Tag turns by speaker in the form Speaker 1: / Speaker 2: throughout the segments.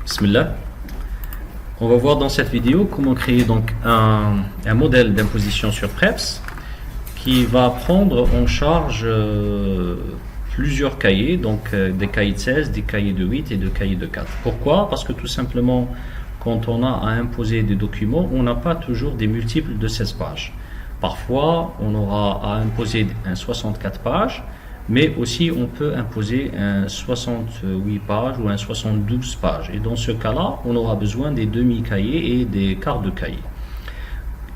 Speaker 1: Bismillah. On va voir dans cette vidéo comment créer donc un modèle d'imposition sur PREPS qui va prendre en charge plusieurs cahiers, donc des cahiers de 16, des cahiers de 8 et des cahiers de 4. Pourquoi? Parce que tout simplement, quand on a à imposer des documents, on n'a pas toujours des multiples de 16 pages. Parfois, on aura à imposer un 64 pages, mais aussi on peut imposer un 68 pages ou un 72 pages. Et dans ce cas-là, on aura besoin des demi-cahiers et des quarts de cahiers.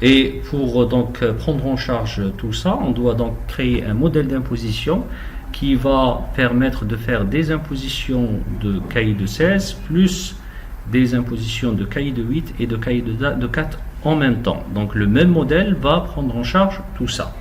Speaker 1: Et pour donc prendre en charge tout ça, on doit donc créer un modèle d'imposition qui va permettre de faire des impositions de cahiers de 16 plus des impositions de cahiers de 8 et de cahiers de 4 en même temps. Donc le même modèle va prendre en charge tout ça.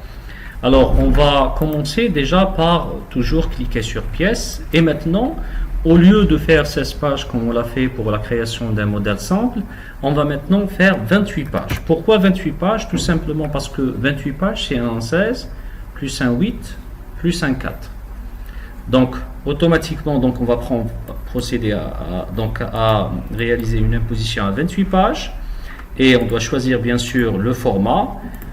Speaker 1: Alors on va commencer déjà par toujours cliquer sur pièce, et maintenant au lieu de faire 16 pages comme on l'a fait pour la création d'un modèle simple, on va maintenant faire 28 pages. Pourquoi 28 pages? Tout simplement parce que 28 pages c'est un 16 plus un 8 plus un 4. Donc automatiquement donc on va procéder à réaliser une imposition à 28 pages, et on doit choisir bien sûr le format.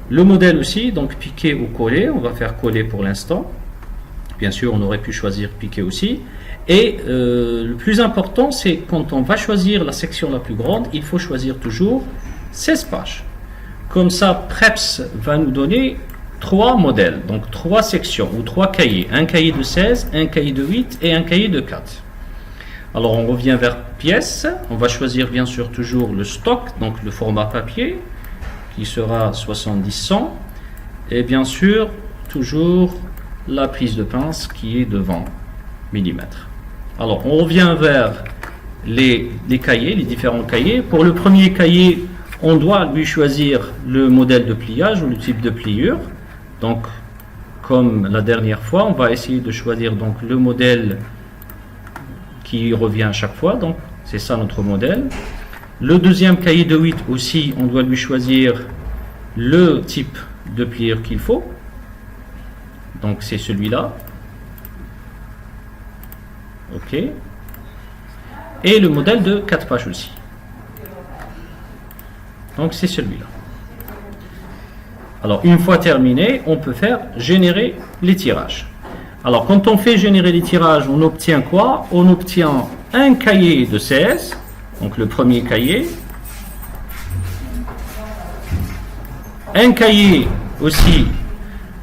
Speaker 1: Le modèle aussi, donc piquer ou coller, on va faire coller pour l'instant. Bien sûr, on aurait pu choisir piquer aussi. Et le plus important, c'est quand on va choisir la section la plus grande, il faut choisir toujours 16 pages. Comme ça, PREPS va nous donner 3 modèles, donc 3 sections ou 3 cahiers. Un cahier de 16, un cahier de 8 et un cahier de 4. Alors, on revient vers pièces. On va choisir bien sûr toujours le stock, donc le format papier, qui sera 70-100, et bien sûr toujours la prise de pince qui est de 20 mm. Alors on revient vers les cahiers, les différents cahiers. Pour le premier cahier, on doit lui choisir le modèle de pliage ou le type de pliure. Donc comme la dernière fois, on va essayer de choisir donc le modèle qui revient à chaque fois, donc c'est ça notre modèle. Le deuxième cahier de 8 aussi, on doit lui choisir le type de pliure qu'il faut. Donc c'est celui-là. OK. Et le modèle de 4 pages aussi. Donc c'est celui-là. Alors une fois terminé, on peut faire générer les tirages. Alors quand on fait générer les tirages, on obtient quoi? On obtient un cahier de 16. Donc le premier cahier, un cahier aussi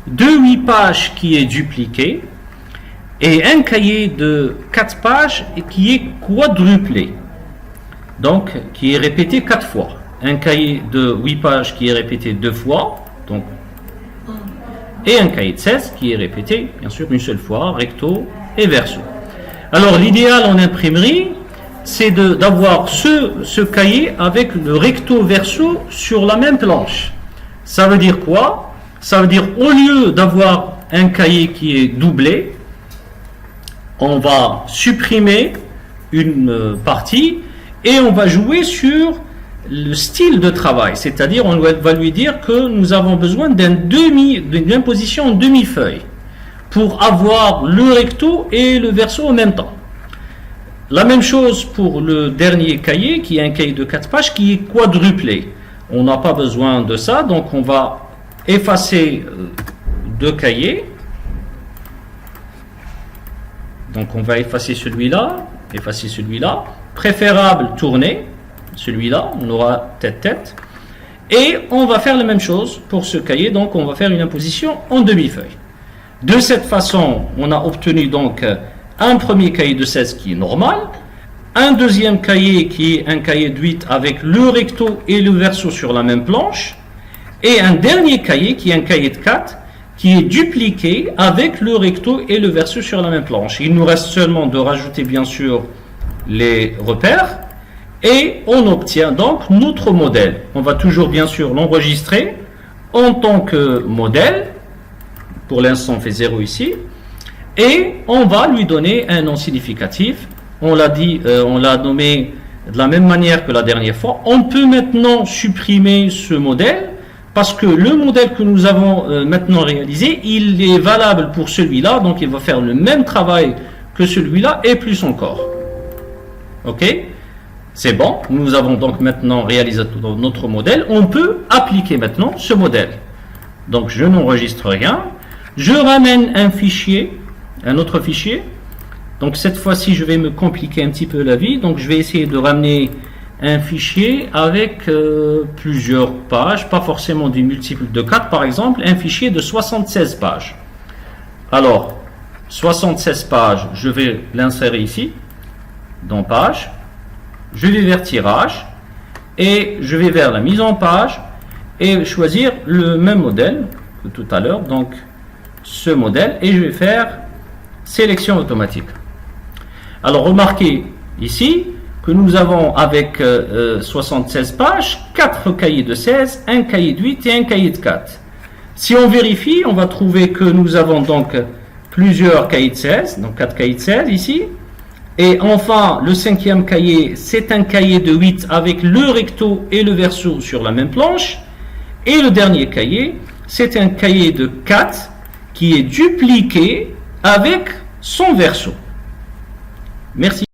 Speaker 1: de 8 pages qui est dupliqué, et un cahier de 4 pages qui est quadruplé, donc qui est répété 4 fois. Un cahier de 8 pages qui est répété 2 fois, donc, et un cahier de 16 qui est répété bien sûr une seule fois, recto et verso. Alors l'idéal en imprimerie, c'est d'avoir ce cahier avec le recto verso sur la même planche. Ça veut dire quoi? Ça veut dire au lieu d'avoir un cahier qui est doublé, on va supprimer une partie et on va jouer sur le style de travail. C'est-à-dire on va lui dire que nous avons besoin d'une imposition en demi-feuille pour avoir le recto et le verso en même temps. La même chose pour le dernier cahier, qui est un cahier de 4 pages qui est quadruplé. On n'a pas besoin de ça, donc on va effacer 2 cahiers. Donc on va effacer celui-là, préférable tourner, celui-là, on aura tête-tête. Et on va faire la même chose pour ce cahier, donc on va faire une imposition en demi-feuille. De cette façon, on a obtenu donc un premier cahier de 16 qui est normal, un deuxième cahier qui est un cahier de 8 avec le recto et le verso sur la même planche, et un dernier cahier qui est un cahier de 4 qui est dupliqué avec le recto et le verso sur la même planche. Il nous reste seulement de rajouter bien sûr les repères, et on obtient donc notre modèle. On va toujours bien sûr l'enregistrer en tant que modèle. Pour l'instant on fait 0 ici. Et on va lui donner un nom significatif. On l'a dit, on l'a nommé de la même manière que la dernière fois. On peut maintenant supprimer ce modèle parce que le modèle que nous avons maintenant réalisé, il est valable pour celui-là. Donc il va faire le même travail que celui-là et plus encore. OK? C'est bon, nous avons donc maintenant réalisé notre modèle. On peut appliquer maintenant ce modèle. Donc je n'enregistre rien. Je ramène un fichier, un autre fichier. Donc cette fois-ci, je vais me compliquer un petit peu la vie. Donc je vais essayer de ramener un fichier avec plusieurs pages, pas forcément des multiples de 4 par exemple, un fichier de 76 pages. Alors, 76 pages, je vais l'insérer ici, dans page. Je vais vers tirage et je vais vers la mise en page et choisir le même modèle que tout à l'heure, donc ce modèle, et je vais faire sélection automatique. Alors remarquez ici que nous avons avec 76 pages, 4 cahiers de 16, un cahier de 8 et un cahier de 4. Si on vérifie, on va trouver que nous avons donc plusieurs cahiers de 16, donc 4 cahiers de 16 ici. Et enfin, le cinquième cahier, c'est un cahier de 8 avec le recto et le verso sur la même planche. Et le dernier cahier, c'est un cahier de 4 qui est dupliqué avec son verso. Merci.